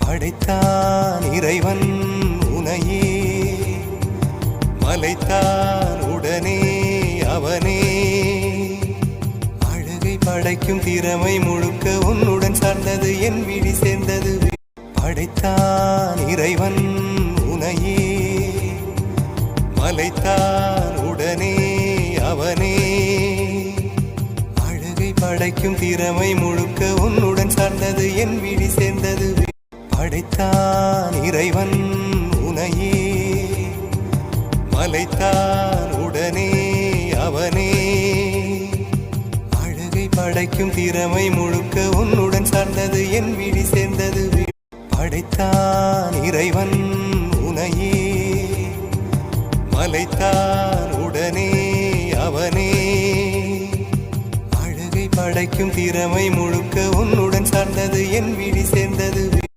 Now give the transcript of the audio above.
படைத்தான் இறைவன் உனையே, மலைத்தான் உடனே அவனே. அழகை படைக்கும் திறமை முழுக்க உன்னுடன் சார்ந்தது, என் விழி சேர்ந்தது. படைத்தான் இறைவன் உனையே, மலைத்தான் உடனே அவனே. அழகை படைக்கும் திறமை முழுக்க உன்னுடன் சார்ந்தது, என் விழி சேர்ந்தது. படைத்தான் இறைவன் உனையே, மலைத்தான் உடனே அவனே. அழகை படைக்கும் திறமை முழுக்க உன்னுடன் சார்ந்தது, என் விழி சேர்ந்தது. படைத்தான் இறைவன் உனையே, மலைத்தான் உடனே அவனே. அழகை படைக்கும் திறமை முழுக்க உன்னுடன் சார்ந்தது, என் விழி சேர்ந்தது.